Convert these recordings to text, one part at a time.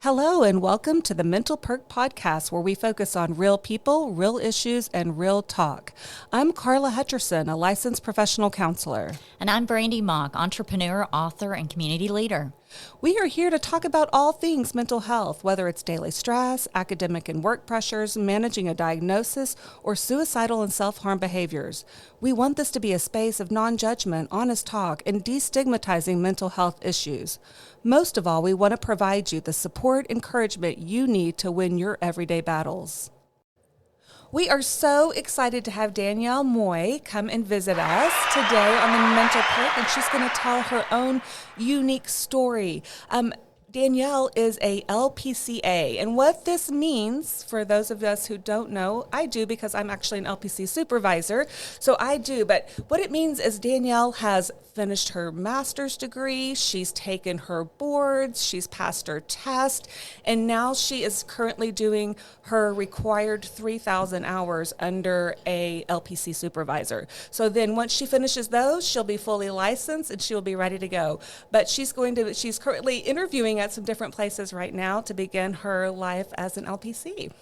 Hello, and welcome to the Mental Perk podcast, where we focus on real people, real issues, and real talk. I'm Carla Hutcherson, a licensed professional counselor. And I'm Brandy Mock, entrepreneur, author, and community leader. We are here to talk about all things mental health, whether it's daily stress, academic and work pressures, managing a diagnosis, or suicidal and self-harm behaviors. We want this to be a space of non-judgment, honest talk, and destigmatizing mental health issues. Most of all, we want to provide you the support, encouragement you need to win your everyday battles. We are so excited to have Danyelle Moye come and visit us today on the Mental Perk, and she's going to tell her own unique story. Danyelle is a LPC-A, and what this means, for those of us who don't know, I do because I'm actually an LPC supervisor, so I do, but what it means is Danyelle has finished her master's degree, she's taken her boards, she's passed her test, and now she is currently doing her required 3,000 hours under a LPC supervisor. So then once she finishes those, she'll be fully licensed and she'll be ready to go. But she's currently interviewing at some different places right now to begin her life as an LPC.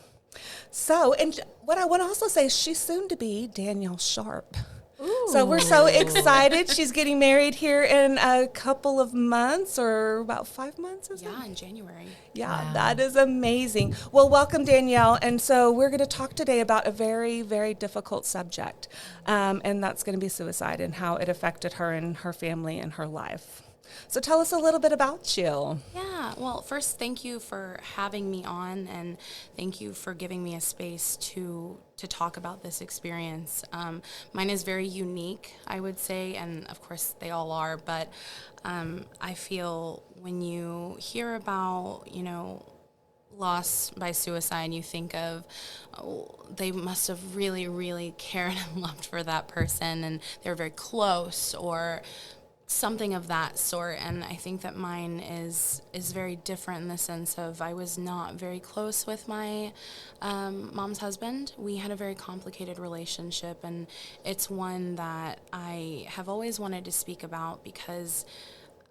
So, and what I want to also say is she's soon to be Danyelle Sharp. Ooh. So we're so excited. She's getting married here in a couple of months, or about 5 months, is it? Yeah, in January. Yeah, wow. That is amazing. Well, welcome, Danyelle. And so we're going to talk today about a very, very difficult subject, and that's going to be suicide and how it affected her and her family and her life. So tell us a little bit about you. Yeah, well, first, thank you for having me on, and thank you for giving me a space to talk about this experience. Mine is very unique, I would say, and of course they all are, but I feel when you hear about, loss by suicide, you think of, they must have really, really cared and loved for that person, and they were very close, or something of that sort. And I think that mine is very different in the sense of I was not very close with my mom's husband. We had a very complicated relationship, and it's one that I have always wanted to speak about because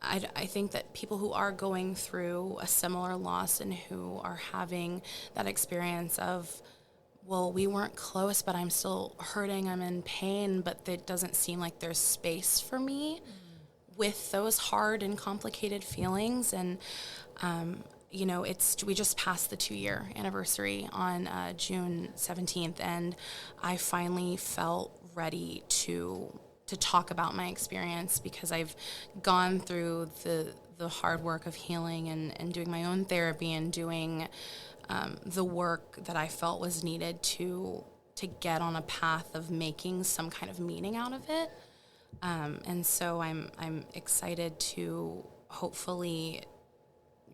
I think that people who are going through a similar loss and who are having that experience of, well, we weren't close, but I'm still hurting, I'm in pain, but it doesn't seem like there's space for me with those hard and complicated feelings. And we just passed the 2-year anniversary on June 17th, and I finally felt ready to talk about my experience because I've gone through the hard work of healing and doing my own therapy and doing the work that I felt was needed to get on a path of making some kind of meaning out of it. And so I'm excited to hopefully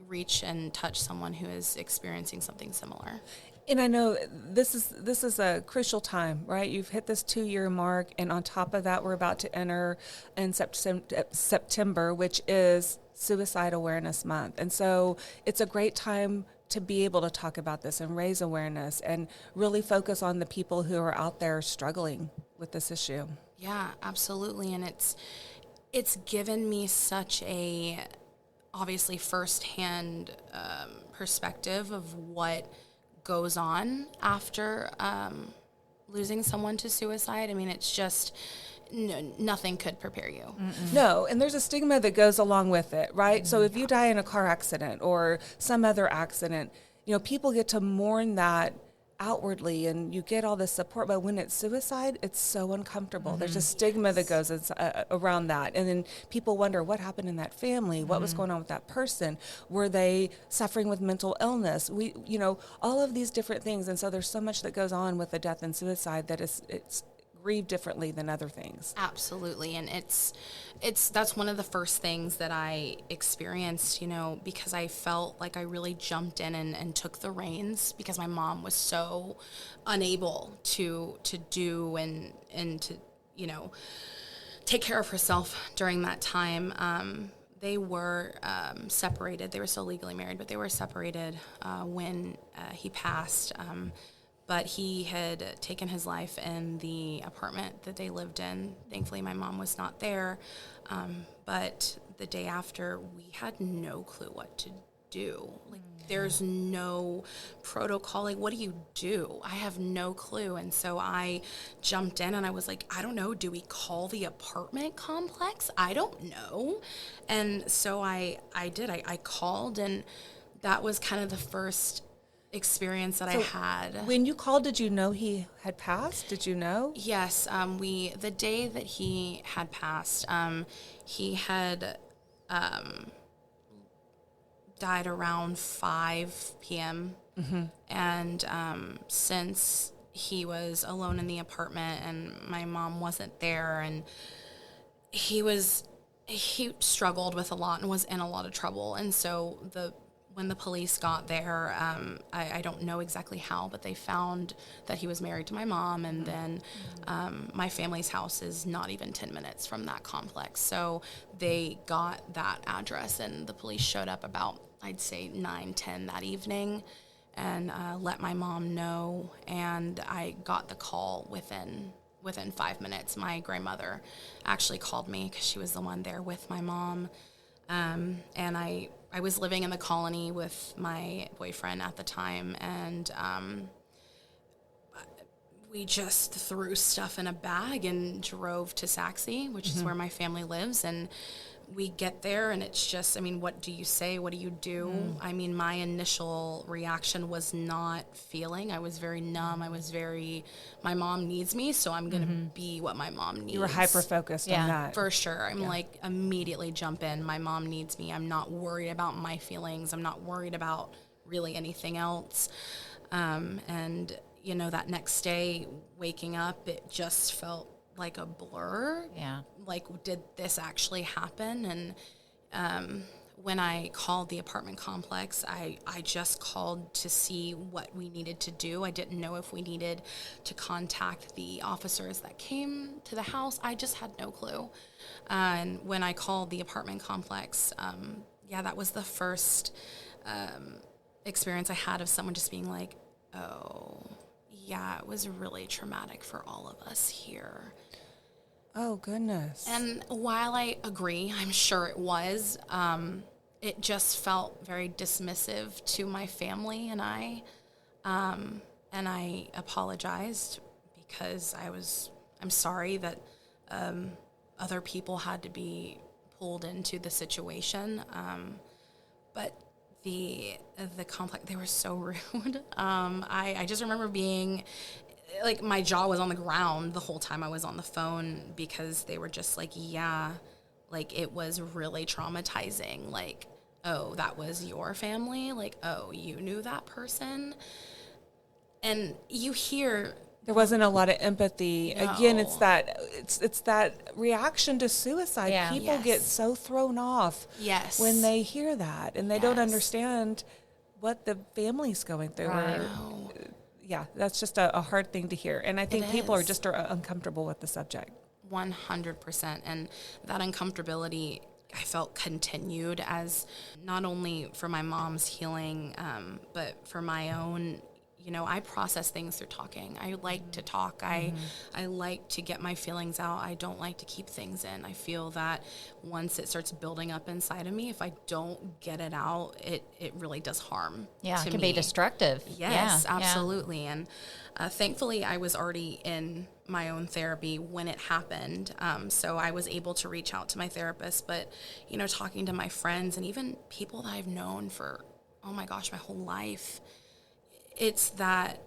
reach and touch someone who is experiencing something similar. And I know this is a crucial time, right? You've hit this 2-year mark, and on top of that, we're about to enter in September, which is Suicide Awareness Month. And so it's a great time to be able to talk about this and raise awareness and really focus on the people who are out there struggling with this issue. Yeah, absolutely. And it's given me such a, obviously, firsthand perspective of what goes on after losing someone to suicide. I mean, it's just, nothing could prepare you. Mm-mm. No, and there's a stigma that goes along with it, right? Mm-hmm. So if you die in a car accident or some other accident, people get to mourn that outwardly and you get all this support, but when it's suicide, it's so uncomfortable. Mm-hmm. There's a stigma that goes around that, and then people wonder what happened in that family, what was going on with that person, were they suffering with mental illness, all of these different things. And so there's so much that goes on with the death and suicide that it's grieved differently than other things. Absolutely. And that's one of the first things that I experienced, because I felt like I really jumped in and took the reins because my mom was so unable to do and to, take care of herself during that time. They were separated. They were still legally married, but they were separated when he passed. But he had taken his life in the apartment that they lived in. Thankfully, my mom was not there. But the day after, we had no clue what to do. Like, There's no protocol. Like, what do you do? I have no clue. And so I jumped in and I was like, I don't know. Do we call the apartment complex? I don't know. And so I did. I called, and that was kind of the first experience that I had. When you called, did you know he had passed? Did you know? Yes. The day that he had passed, he had died around 5 p.m. And since he was alone in the apartment and my mom wasn't there, and he struggled with a lot and was in a lot of trouble. And so when the police got there, I don't know exactly how, but they found that he was married to my mom, and then my family's house is not even 10 minutes from that complex. So they got that address, and the police showed up about, I'd say, 9:10 that evening, and let my mom know, and I got the call within 5 minutes. My grandmother actually called me because she was the one there with my mom, and I was living in the colony with my boyfriend at the time, and we just threw stuff in a bag and drove to Saxe, which is where my family lives, and we get there, and it's just, I mean, what do you say? What do you do? I mean, my initial reaction was not feeling. I was very numb. I was my mom needs me, so I'm going to be what my mom needs. You were hyper-focused on that. For sure. I'm like, immediately jump in. My mom needs me. I'm not worried about my feelings. I'm not worried about really anything else. And, you know, that next day, waking up, it just felt like a blur. Yeah. Like, did this actually happen? And when I called the apartment complex, I just called to see what we needed to do. I didn't know if we needed to contact the officers that came to the house. I just had no clue. And when I called the apartment complex, that was the first experience I had of someone just being like, oh, yeah, it was really traumatic for all of us here. Oh, goodness. And while I agree, I'm sure it was, it just felt very dismissive to my family and I apologized because I'm sorry that other people had to be pulled into the situation. But the complex, they were so rude. I just remember being, like, my jaw was on the ground the whole time I was on the phone because they were just like, yeah, like, it was really traumatizing. Like, oh, that was your family? Like, oh, you knew that person? And you hear... There wasn't a lot of empathy. No. Again, it's that reaction to suicide. Yeah. People get so thrown off when they hear that, and they don't understand what the family's going through. Right. Yeah, that's just a hard thing to hear. And I think people are just uncomfortable with the subject. 100%. And that uncomfortability, I felt, continued as not only for my mom's healing, but for my own. You know, I process things through talking. I like to talk. I like to get my feelings out. I don't like to keep things in. I feel that once it starts building up inside of me, if I don't get it out, it really does harm to it can me. be destructive. Yes, absolutely. And thankfully, I was already in my own therapy when it happened. So I was able to reach out to my therapist. But, you know, talking to my friends and even people that I've known for, oh my gosh, my whole life, it's that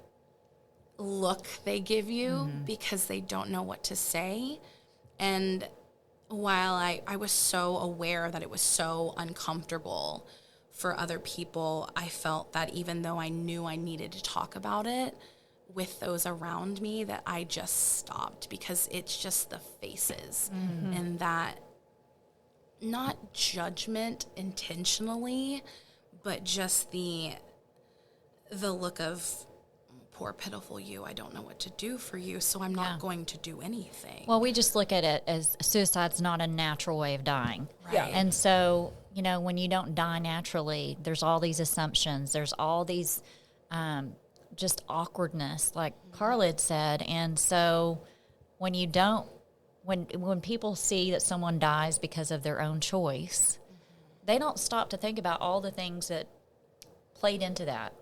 look they give you because they don't know what to say. And while I was so aware that it was so uncomfortable for other people, I felt that even though I knew I needed to talk about it with those around me, that I just stopped because it's just the faces and that, not judgment intentionally, but just the look of, poor pitiful you, I don't know what to do for you, so I'm not going to do anything. Well, we just look at it as suicide's not a natural way of dying. Right. Yeah. And so, you know, when you don't die naturally, there's all these assumptions. There's all these just awkwardness, like Carla had said. And so when you don't, when people see that someone dies because of their own choice, they don't stop to think about all the things that played into that.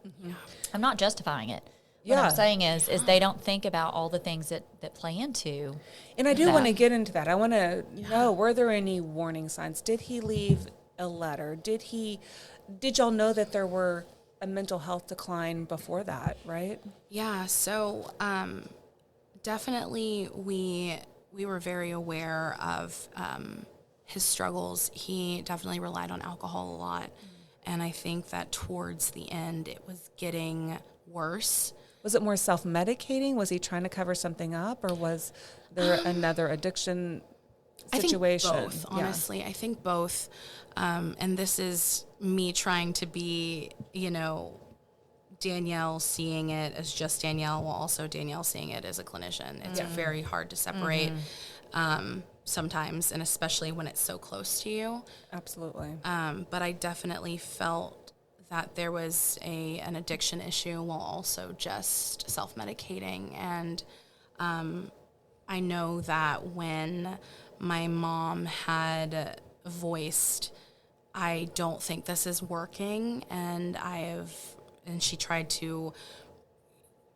I'm not justifying it. What Yeah. I'm saying is they don't think about all the things that play into. And I do that. want to get into that. I want to know, were there any warning signs? Did he leave a letter? Did y'all know that there were a mental health decline before that, right? Yeah, so definitely we were very aware of his struggles. He definitely relied on alcohol a lot. And I think that towards the end, it was getting worse. Was it more self-medicating? Was he trying to cover something up, or was there another addiction situation? I think both, honestly. Yeah. I think both. And this is me trying to be, Danyelle seeing it as just Danyelle, while also Danyelle seeing it as a clinician. It's very hard to separate sometimes, and especially when it's so close to you. Absolutely. But I definitely felt that there was an addiction issue while also just self-medicating. And I know that when my mom had voiced, I don't think this is working, and she tried to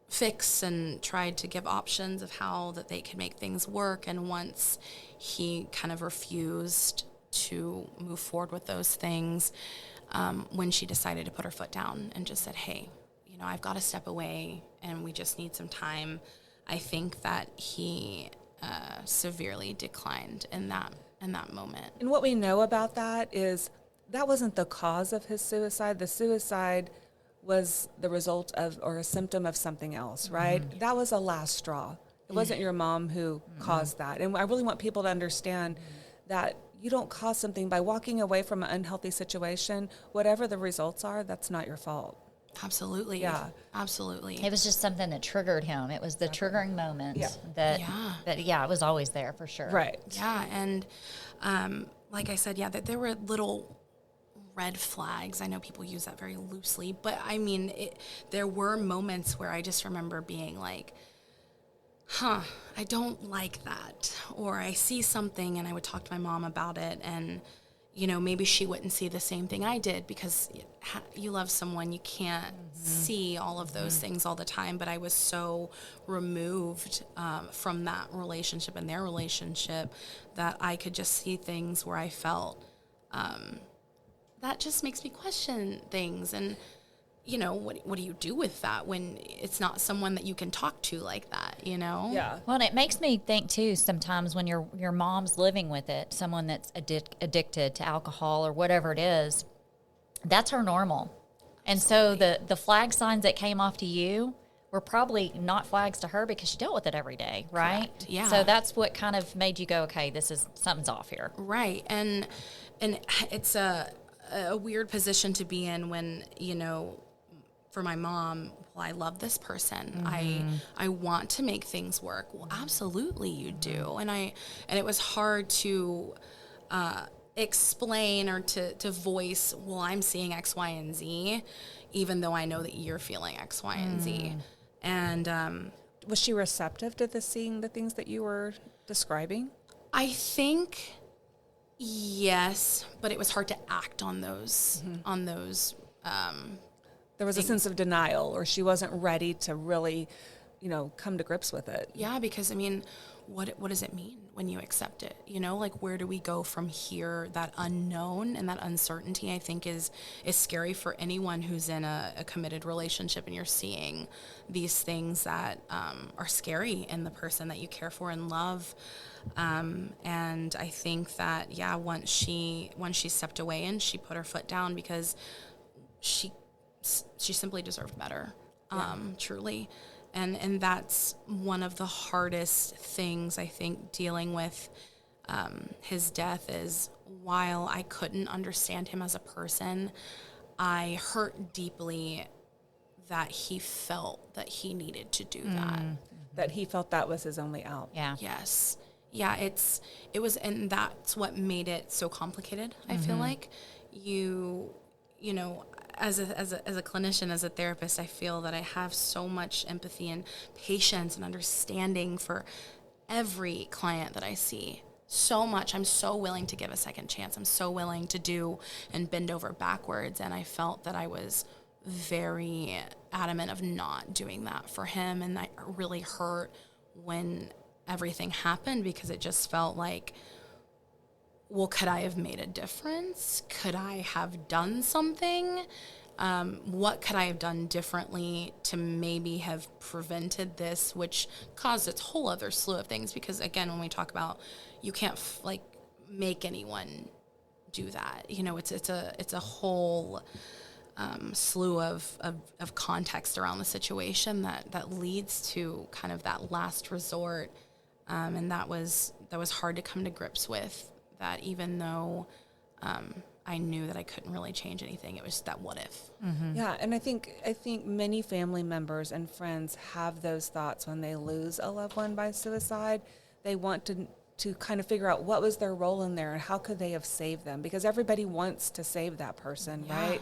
fix and tried to give options of how that they could make things work. And once he kind of refused to move forward with those things, when she decided to put her foot down and just said, hey, I've got to step away and we just need some time, I think that he severely declined in that moment. And what we know about that is that wasn't the cause of his suicide. The suicide was the result of or a symptom of something else, right? That was a last straw. It wasn't your mom who caused that. And I really want people to understand that you don't cause something by walking away from an unhealthy situation. Whatever the results are, that's not your fault. Absolutely. Yeah. Absolutely. It was just something that triggered him. It was the triggering moment that it was always there for sure. Right. Yeah. And like I said, that there were little red flags. I know people use that very loosely, but I mean, there were moments where I just remember being like, I don't like that. Or I see something and I would talk to my mom about it, and, maybe she wouldn't see the same thing I did, because you love someone, you can't see all of those things all the time. But I was so removed from that relationship and their relationship that I could just see things where I felt that just makes me question things. And what do you do with that when it's not someone that you can talk to like that, Yeah. Well, and it makes me think too, sometimes when your mom's living with it, someone that's addicted to alcohol or whatever it is, that's her normal. And Absolutely. So the flag signs that came off to you were probably not flags to her, because she dealt with it every day, right? Correct. Yeah. So that's what kind of made you go, okay, something's off here. Right. And it's a weird position to be in when, for my mom, well, I love this person. I want to make things work. Well, absolutely you do. And it was hard to explain or to voice, well, I'm seeing X, Y, and Z, even though I know that you're feeling X, Y, and Z. And was she receptive to seeing the things that you were describing? I think yes, but it was hard to act on those There was a sense of denial, or she wasn't ready to really, come to grips with it. Yeah, because, I mean, what does it mean when you accept it? Like, where do we go from here? That unknown and that uncertainty, I think, is scary for anyone who's in a committed relationship, and you're seeing these things that are scary in the person that you care for and love. And I think that, once she stepped away and she put her foot down, because she simply deserved better, truly. And that's one of the hardest things, I think, dealing with his death, is while I couldn't understand him as a person, I hurt deeply that he felt that he needed to do that. That he felt that was his only out. Yeah. Yes. Yeah, it was, and that's what made it so complicated, I feel like. You know, as a clinician, as a therapist, I feel that I have so much empathy and patience and understanding for every client that I see. So much. I'm so willing to give a second chance. I'm so willing to do and bend over backwards. And I felt that I was very adamant of not doing that for him. And that really hurt when everything happened, because it just felt like, well, could I have made a difference? Could I have done something? What could I have done differently to maybe have prevented this, which caused its whole other slew of things? Because again, when we talk about, you can't make anyone do that. You know, it's a whole slew of context around the situation that leads to kind of that last resort, and that was hard to come to grips with. That even though I knew that I couldn't really change anything, it was that what if. Mm-hmm. Yeah, and I think many family members and friends have those thoughts when they lose a loved one by suicide. They want to kind of figure out what was their role in there and how could they have saved them, because everybody wants to save that person, right?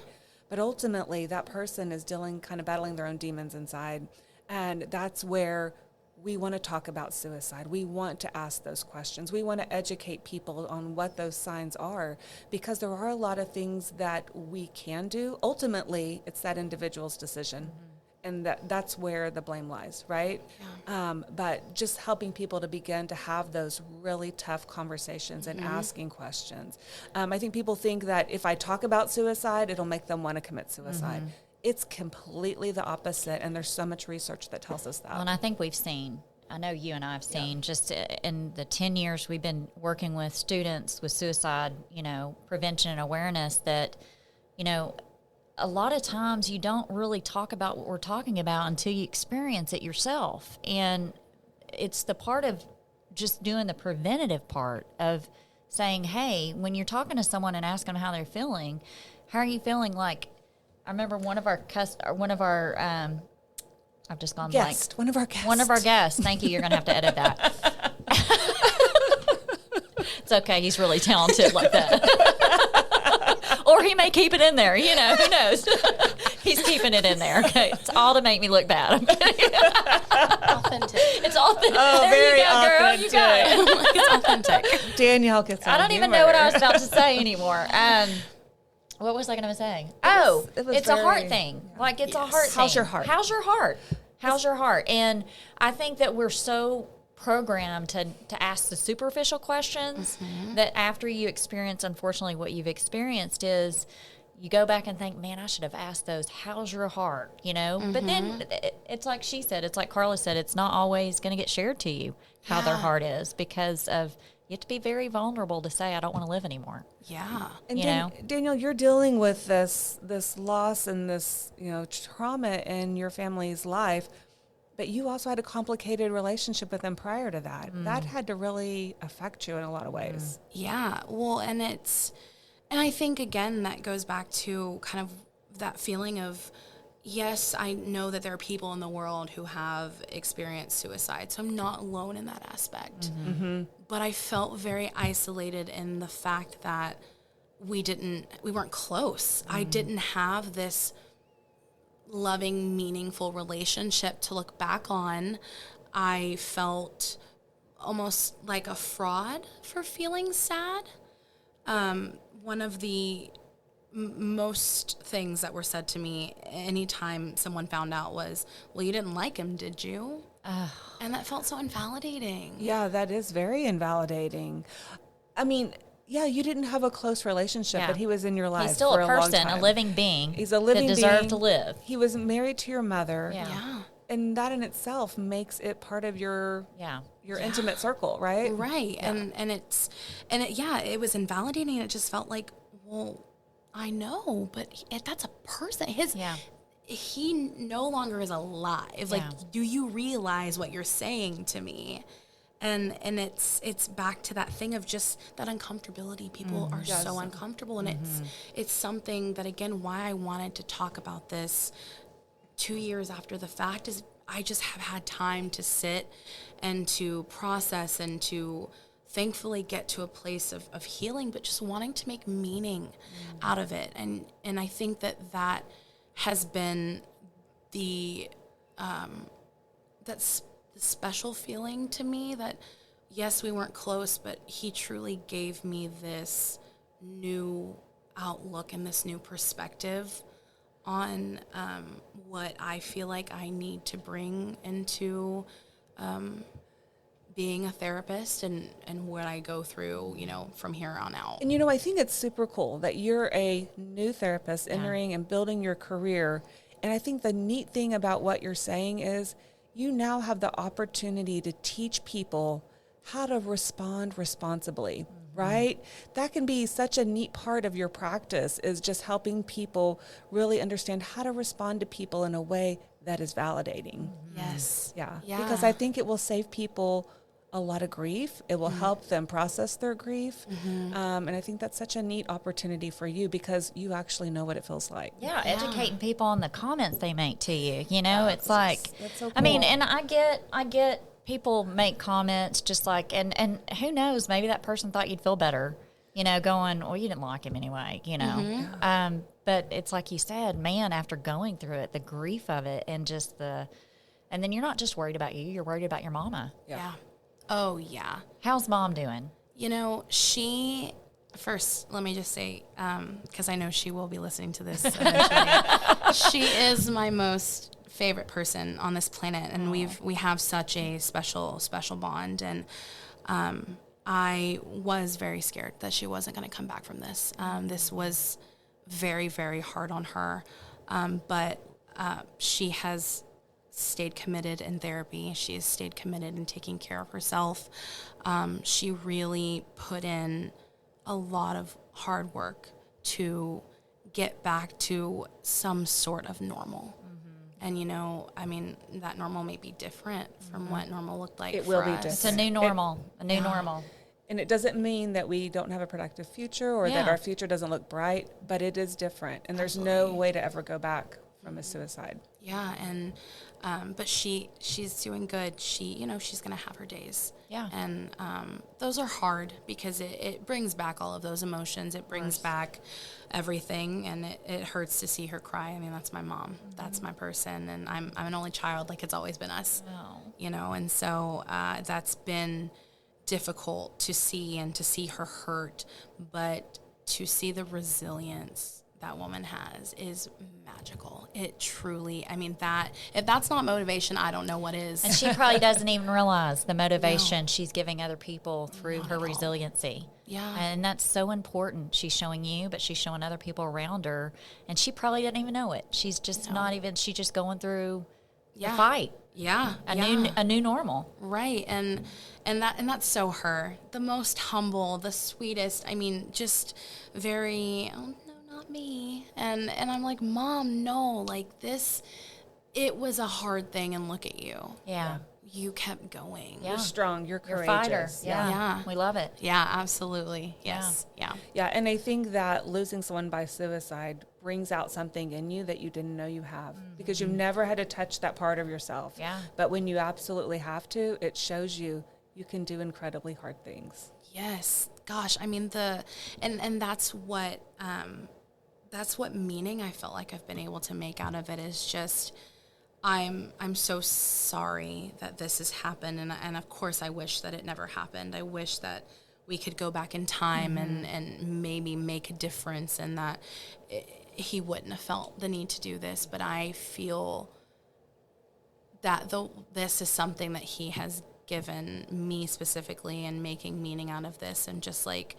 But ultimately, that person is battling their own demons inside, and that's where we want to talk about suicide. We want to ask those questions. We want to educate people on what those signs are, because there are a lot of things that we can do. Ultimately, it's that individual's decision. And that's where the blame lies, right? Yeah. But just helping people to begin to have those really tough conversations and asking questions. I think people think that if I talk about suicide, it'll make them want to commit suicide. It's completely the opposite, and there's so much research that tells us that. Well, and I think I know you and I have seen just in the 10 years we've been working with students with suicide, prevention and awareness, that, a lot of times you don't really talk about what we're talking about until you experience it yourself. And it's the part of just doing the preventative part of saying, hey, when you're talking to someone and asking them how they're feeling, how are you feeling? Like, I remember one of our I've just gone blank. One of our guests. One of our guests. Thank you. You're going to have to edit that. It's okay. He's really talented like that. Or he may keep it in there. Who knows? He's keeping it in there. Okay. It's all to make me look bad. I'm kidding. Authentic. It's authentic. Oh, there very you go, girl. authentic. You got it. It's authentic. Danielle gets I don't even know what I was about to say anymore. What was I going to say? It's a heart thing. Yeah. Like, it's a heart thing. How's your heart? How's your heart? How's your heart? And I think that we're so programmed to ask the superficial questions that after you experience, unfortunately, what you've experienced is you go back and think, man, I should have asked those, how's your heart? But then it's like she said, it's like Carla said, it's not always going to get shared to you how their heart is, because of you have to be very vulnerable to say, I don't want to live anymore. Yeah. And Danielle, you're dealing with this loss and this, trauma in your family's life, but you also had a complicated relationship with them prior to that. That had to really affect you in a lot of ways. Yeah. Well, and I think, again, that goes back to kind of that feeling of, yes, I know that there are people in the world who have experienced suicide, so I'm not alone in that aspect. But I felt very isolated in the fact that we weren't close. I didn't have this loving, meaningful relationship to look back on. I felt almost like a fraud for feeling sad. One of the most things that were said to me anytime someone found out was, well, you didn't like him, did you? And that felt so invalidating. Yeah, that is very invalidating. I mean, yeah, you didn't have a close relationship, but he was in your life. He's still for a long person, time. a living being. He's a living that being. deserved to live. He was married to your mother. Yeah. And that in itself makes it part of your intimate circle, right? Right. Yeah. It was invalidating. It just felt like, well, I know, but that's a person. He no longer is alive. Like, do you realize what you're saying to me? And it's back to that thing of just that uncomfortability. People are so uncomfortable, and it's something that, again, why I wanted to talk about this 2 years after the fact is I just have had time to sit and to process and to thankfully get to a place of healing, but just wanting to make meaning out of it. And I think that has been the special feeling to me that, yes, we weren't close, but he truly gave me this new outlook and this new perspective on what I feel like I need to bring into being a therapist and what I go through, from here on out. And, I think it's super cool that you're a new therapist entering and building your career. And I think the neat thing about what you're saying is you now have the opportunity to teach people how to respond responsibly, right? That can be such a neat part of your practice, is just helping people really understand how to respond to people in a way that is validating. Yes. Yeah. Yeah. Because I think it will save people a lot of grief. It will help them process their grief. And I think that's such a neat opportunity for you because you actually know what it feels like. Yeah, educating people on the comments they make to you. It's like, that's so I mean, cool. and I get people make comments just like, and who knows, maybe that person thought you'd feel better, going, well, you didn't like him anyway, But it's like you said, man, after going through it, the grief of it and just and then you're not just worried about you, you're worried about your mama. Yeah. Oh, yeah. How's mom doing? She, first, let me just say, because I know she will be listening to this eventually, she is my most favorite person on this planet, and we have such a special bond, and I was very scared that she wasn't going to come back from this. This was very, very hard on her, but she has stayed committed in therapy. She has stayed committed in taking care of herself. She really put in a lot of hard work to get back to some sort of normal. And, I mean, that normal may be different from what normal looked like It for will be us. different. It's a new normal, normal. And it doesn't mean that we don't have a productive future or that our future doesn't look bright, but it is different. And there's no way to ever go back from a suicide. Yeah, and but she's doing good. She's gonna have her days. Yeah. And those are hard because it brings back all of those emotions. It brings back everything, and it hurts to see her cry. I mean, that's my mom. That's my person, and I'm an only child. Like, it's always been us. Oh. And so that's been difficult to see, and to see her hurt, but to see the resilience that woman has is magical. It truly, I mean, if that's not motivation, I don't know what is. And she probably doesn't even realize the motivation she's giving other people through her resiliency. Yeah. And that's so important. She's showing you, but she's showing other people around her, and she probably doesn't even know it. She's just she's just going through the fight. Yeah. A new normal. Right. And that's so her. The most humble, the sweetest, I mean, just very, not me. And I'm like, Mom, no, like this, it was a hard thing, and look at you. Yeah. You kept going. You're strong. You're courageous. You're a fighter. Yeah. We love it. Yeah, absolutely. Yes. Yeah. Yeah, and I think that losing someone by suicide brings out something in you that you didn't know you have, because you've never had to touch that part of yourself. Yeah. But when you absolutely have to, it shows you can do incredibly hard things. Yes. Gosh, I mean, and that's what meaning I felt like I've been able to make out of it, is just, I'm so sorry that this has happened, and of course I wish that it never happened. I wish that we could go back in time and maybe make a difference, and that he wouldn't have felt the need to do this. But I feel that this is something that he has given me specifically, and making meaning out of this, and just like,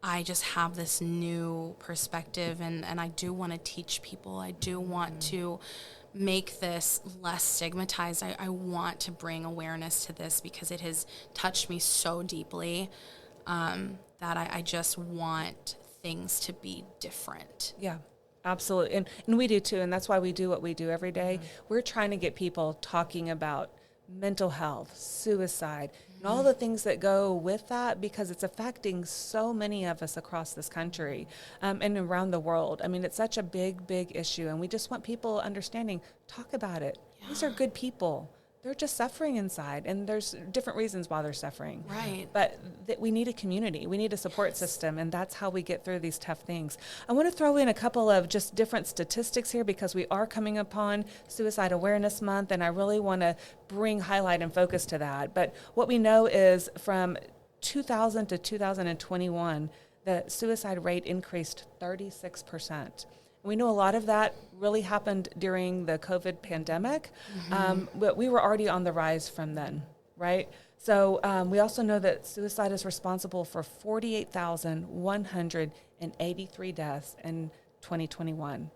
I just have this new perspective, and I do want to teach people. I do want to make this less stigmatized. I want to bring awareness to this, because it has touched me so deeply, that I just want things to be different. Yeah, absolutely. And we do too. And that's why we do what we do every day. We're trying to get people talking about mental health, suicide, and all the things that go with that, because it's affecting so many of us across this country and around the world. I mean, it's such a big, big issue, and we just want people understanding, talk about it. Yeah. These are good people. They're just suffering inside, and there's different reasons why they're suffering. Right. But we need a community. We need a support system, and that's how we get through these tough things. I want to throw in a couple of just different statistics here, because we are coming upon Suicide Awareness Month, and I really want to bring highlight and focus to that. But what we know is from 2000 to 2021, the suicide rate increased 36%. We know a lot of that really happened during the COVID pandemic, but we were already on the rise from then, right? So we also know that suicide is responsible for 48,183 deaths in 2021.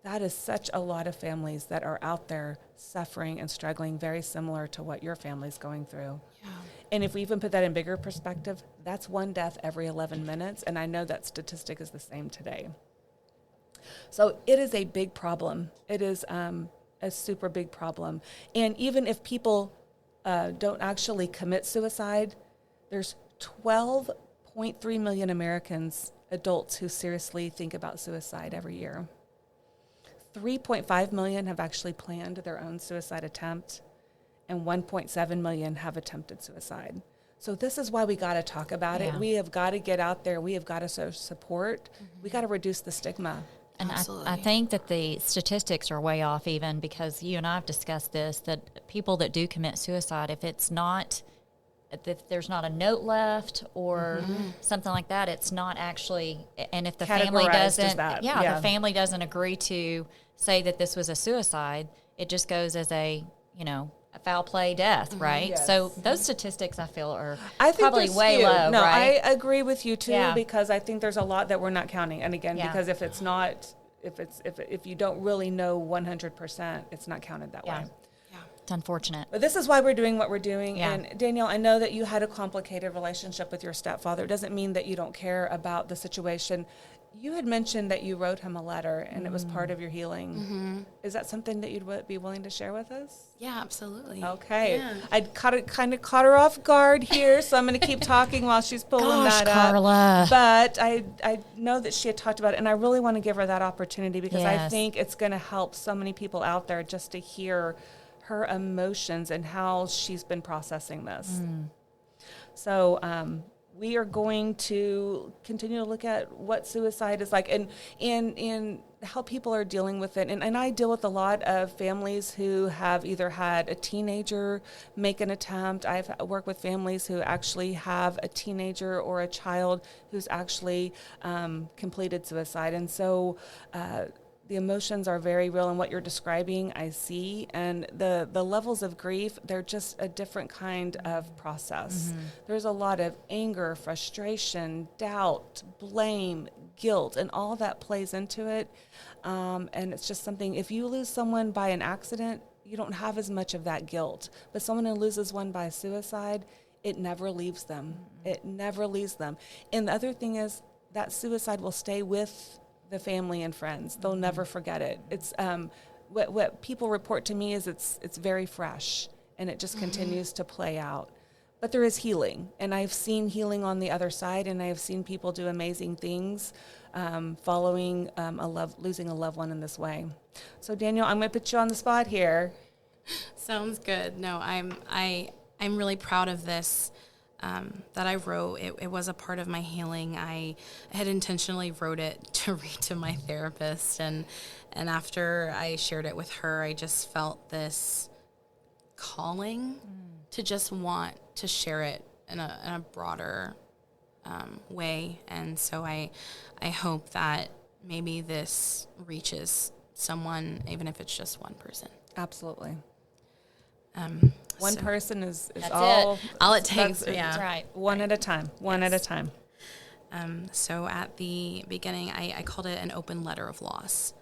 That is such a lot of families that are out there suffering and struggling, very similar to what your family's going through. Yeah. And if we even put that in bigger perspective, that's one death every 11 minutes, and I know that statistic is the same today. So it is a big problem. It is a super big problem. And even if people don't actually commit suicide, there's 12.3 million Americans, adults, who seriously think about suicide every year. 3.5 million have actually planned their own suicide attempt, and 1.7 million have attempted suicide. So this is why we got to talk about it. We have got to get out there. We have got to support. We got to reduce the stigma. And I think that the statistics are way off, even because you and I have discussed this, that people that do commit suicide, if there's not a note left or something like that, it's not actually, and if the family doesn't, the family doesn't agree to say that this was a suicide, it just goes as a foul play death, right? Yes. So those statistics I feel are probably way low. No, right? I agree with you too, because I think there's a lot that we're not counting. And again, because if it's not, if you don't really know 100%, it's not counted that way. Yeah, it's unfortunate. But this is why we're doing what we're doing. Yeah. And Danyelle, I know that you had a complicated relationship with your stepfather. It doesn't mean that you don't care about the situation. You had mentioned that you wrote him a letter, and it was part of your healing. Is that something that you'd be willing to share with us? Yeah, absolutely. Okay. Yeah. I kind of caught her off guard here, so I'm going to keep talking while she's pulling that up. Carla. But I know that she had talked about it, and I really want to give her that opportunity because I Yes. think it's going to help so many people out there just to hear her emotions and how she's been processing this. So we are going to continue to look at what suicide is like and how people are dealing with it. And I deal with a lot of families who have either had a teenager make an attempt. I've worked with families who actually have a teenager or a child who's actually completed suicide. And so the emotions are very real, and what you're describing, I see. And the levels of grief, they're just a different kind of process. There's a lot of anger, frustration, doubt, blame, guilt, and all that plays into it. And it's just something, if you lose someone by an accident, you don't have as much of that guilt. But someone who loses one by suicide, it never leaves them. It never leaves them. And the other thing is that suicide will stay with the family and friends. They'll never forget it. It's what people report to me is it's very fresh, and it just continues to play out. But there is healing, and I've seen healing on the other side, and I have seen people do amazing things following losing a loved one in this way. So Danyelle, I'm going to put you on the spot here. Sounds good. No, I'm really proud of this. That I wrote. It was a part of my healing. I had intentionally wrote it to read to my therapist, and after I shared it with her, I just felt this calling to just want to share it in a broader way. And so I hope that maybe this reaches someone, even if it's just one person. Absolutely. One So person is That's all it takes. Yeah. That's right. One at a time. One at a time. So at the beginning, I called it an open letter of loss.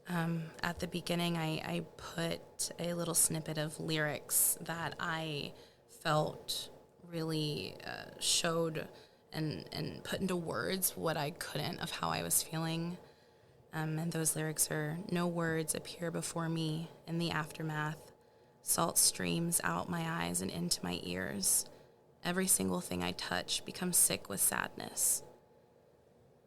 At the beginning, I put a little snippet of lyrics that I felt really showed and put into words what I couldn't of how I was feeling. And those lyrics are, "No words appear before me in the aftermath. Salt streams out my eyes and into my ears. Every single thing I touch becomes sick with sadness."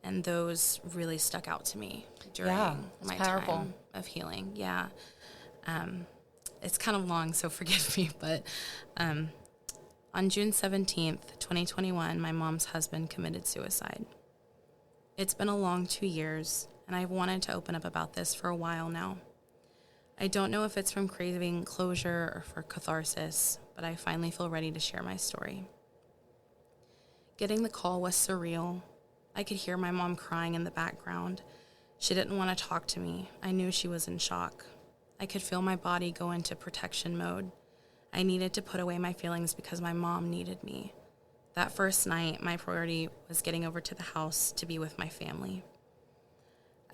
And those really stuck out to me during my time of healing. Yeah. It's kind of long, so forgive me. But on June 17th, 2021, my mom's husband committed suicide. It's been a long 2 years, and I've wanted to open up about this for a while now. I don't know if it's from craving closure or for catharsis, but I finally feel ready to share my story. Getting the call was surreal. I could hear my mom crying in the background. She didn't want to talk to me. I knew she was in shock. I could feel my body go into protection mode. I needed to put away my feelings because my mom needed me. That first night, my priority was getting over to the house to be with my family.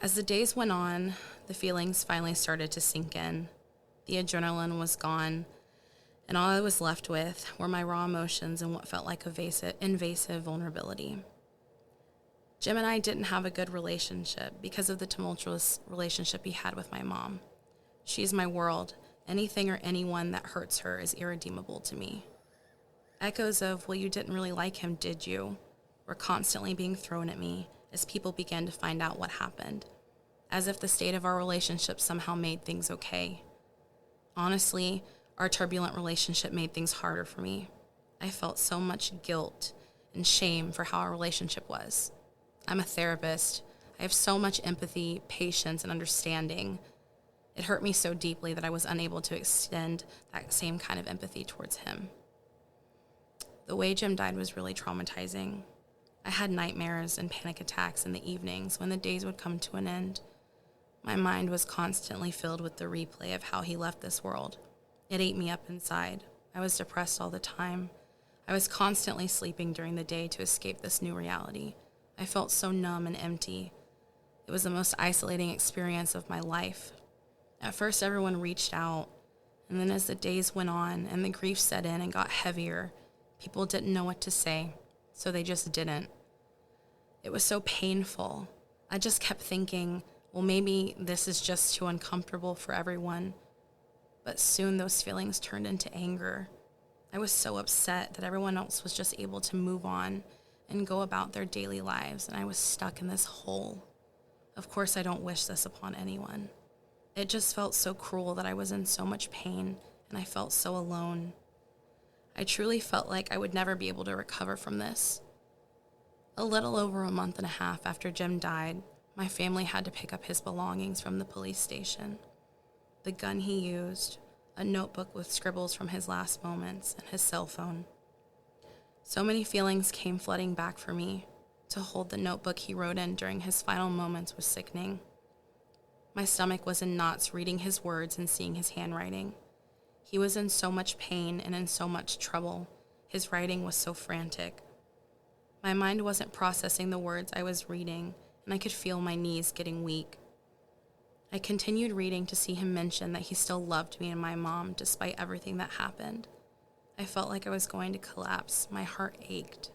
As the days went on, the feelings finally started to sink in. The adrenaline was gone, and all I was left with were my raw emotions and what felt like invasive vulnerability. Jim and I didn't have a good relationship because of the tumultuous relationship he had with my mom. She's my world. Anything or anyone that hurts her is irredeemable to me. Echoes of, well, you didn't really like him, did you? Were constantly being thrown at me as people began to find out what happened, as if the state of our relationship somehow made things okay. Honestly, our turbulent relationship made things harder for me. I felt so much guilt and shame for how our relationship was. I'm a therapist. I have so much empathy, patience, and understanding. It hurt me so deeply that I was unable to extend that same kind of empathy towards him. The way Jim died was really traumatizing. I had nightmares and panic attacks in the evenings when the days would come to an end. My mind was constantly filled with the replay of how he left this world. It ate me up inside. I was depressed all the time. I was constantly sleeping during the day to escape this new reality. I felt so numb and empty. It was the most isolating experience of my life. At first, everyone reached out, and then as the days went on and the grief set in and got heavier, people didn't know what to say, so they just didn't. It was so painful. I just kept thinking, well, maybe this is just too uncomfortable for everyone. But soon those feelings turned into anger. I was so upset that everyone else was just able to move on and go about their daily lives, and I was stuck in this hole. Of course, I don't wish this upon anyone. It just felt so cruel that I was in so much pain, and I felt so alone. I truly felt like I would never be able to recover from this. A little over a month and a half after Jim died, my family had to pick up his belongings from the police station. The gun he used, a notebook with scribbles from his last moments, and his cell phone. So many feelings came flooding back for me. To hold the notebook he wrote in during his final moments was sickening. My stomach was in knots reading his words and seeing his handwriting. He was in so much pain and in so much trouble. His writing was so frantic. My mind wasn't processing the words I was reading, and I could feel my knees getting weak. I continued reading to see him mention that he still loved me and my mom despite everything that happened. I felt like I was going to collapse. My heart ached.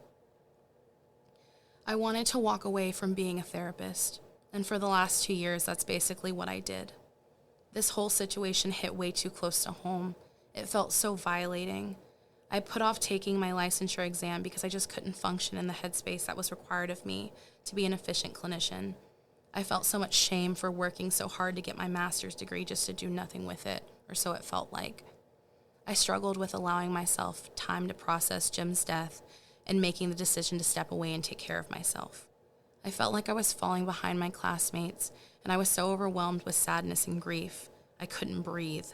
I wanted to walk away from being a therapist, and for the last 2 years, that's basically what I did. This whole situation hit way too close to home. It felt so violating. I put off taking my licensure exam because I just couldn't function in the headspace that was required of me to be an efficient clinician. I felt so much shame for working so hard to get my master's degree just to do nothing with it, or so it felt like. I struggled with allowing myself time to process Jim's death and making the decision to step away and take care of myself. I felt like I was falling behind my classmates, and I was so overwhelmed with sadness and grief, I couldn't breathe.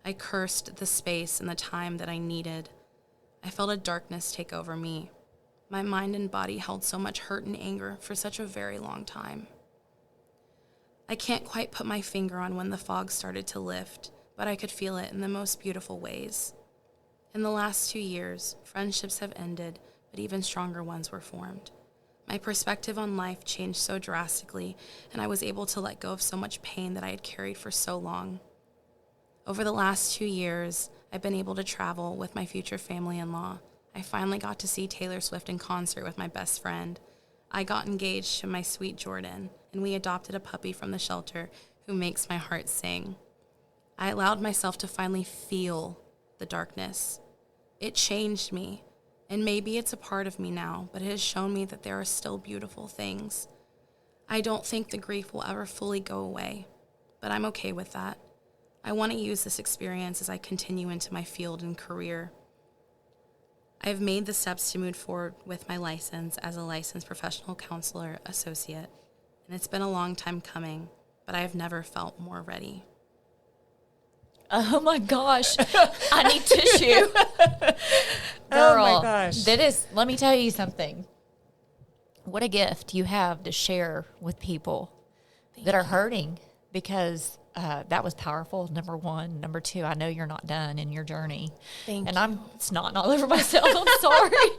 I cursed the space and the time that I needed. I felt a darkness take over me. My mind and body held so much hurt and anger for such a very long time. I can't quite put my finger on when the fog started to lift, but I could feel it in the most beautiful ways. In the last 2 years, friendships have ended, but even stronger ones were formed. My perspective on life changed so drastically, and I was able to let go of so much pain that I had carried for so long. Over the last 2 years, I've been able to travel with my future family-in-law. I finally got to see Taylor Swift in concert with my best friend. I got engaged to my sweet Jordan, and we adopted a puppy from the shelter who makes my heart sing. I allowed myself to finally feel the darkness. It changed me, and maybe it's a part of me now, but it has shown me that there are still beautiful things. I don't think the grief will ever fully go away, but I'm okay with that. I want to use this experience as I continue into my field and career. I have made the steps to move forward with my license as a licensed professional counselor associate, and it's been a long time coming, but I have never felt more ready. Oh my gosh, I need tissue. Girl, oh my gosh. Let me tell you something. What a gift you have to share with people. that are hurting, because that was powerful, number one. Number two, I know you're not done in your journey. Thank and you. I'm snotting all over myself. I'm sorry.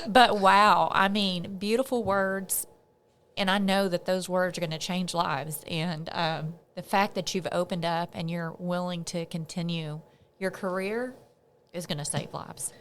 But wow, I mean, beautiful words. And I know that those words are going to change lives. And the fact that you've opened up and you're willing to continue your career is going to save lives.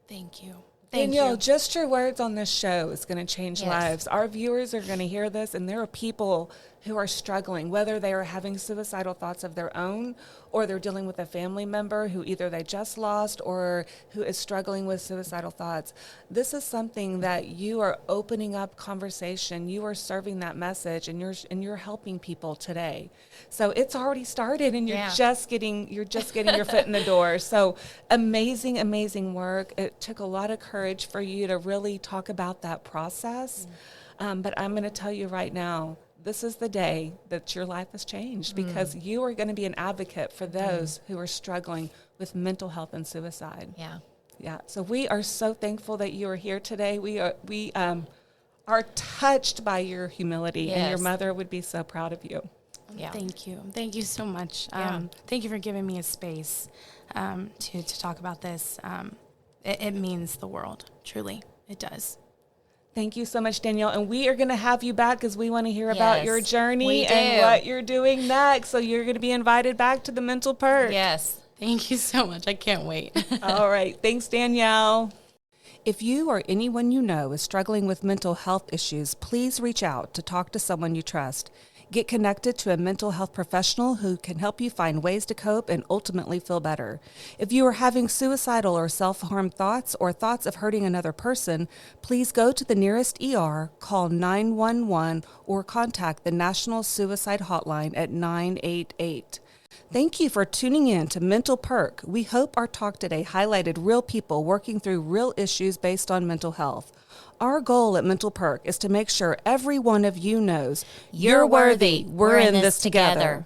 Thank you. Thank Danyelle, you. just your words on this show is going to change Yes. lives. Our viewers are going to hear this, and there are people who are struggling, whether they are having suicidal thoughts of their own, or they're dealing with a family member who either they just lost or who is struggling with suicidal thoughts. This is something that you are opening up conversation. You are serving that message, and you're helping people today. So it's already started, and you're just getting your foot in the door. So amazing work. It took a lot of courage for you to really talk about that process. But I'm going to tell you right now, this is the day that your life has changed, because you are going to be an advocate for those who are struggling with mental health and suicide. Yeah. So we are so thankful that you are here today. We are touched by your humility, and your mother would be so proud of you. Yeah. Thank you. Thank you so much. Yeah. Thank you for giving me a space to talk about this. It means the world. Truly, it does. Thank you so much, Danyelle. And we are going to have you back, because we want to hear about your journey and what you're doing next. So you're going to be invited back to the Mental Perk. Yes. Thank you so much. I can't wait. All right. Thanks, Danyelle. If you or anyone you know is struggling with mental health issues, please reach out to talk to someone you trust. Get connected to a mental health professional who can help you find ways to cope and ultimately feel better. If you are having suicidal or self-harm thoughts or thoughts of hurting another person, please go to the nearest ER, call 911, or contact the National Suicide Hotline at 988. Thank you for tuning in to Mental Perk. We hope our talk today highlighted real people working through real issues based on mental health. Our goal at Mental Perk is to make sure every one of you knows you're worthy. We're in this together.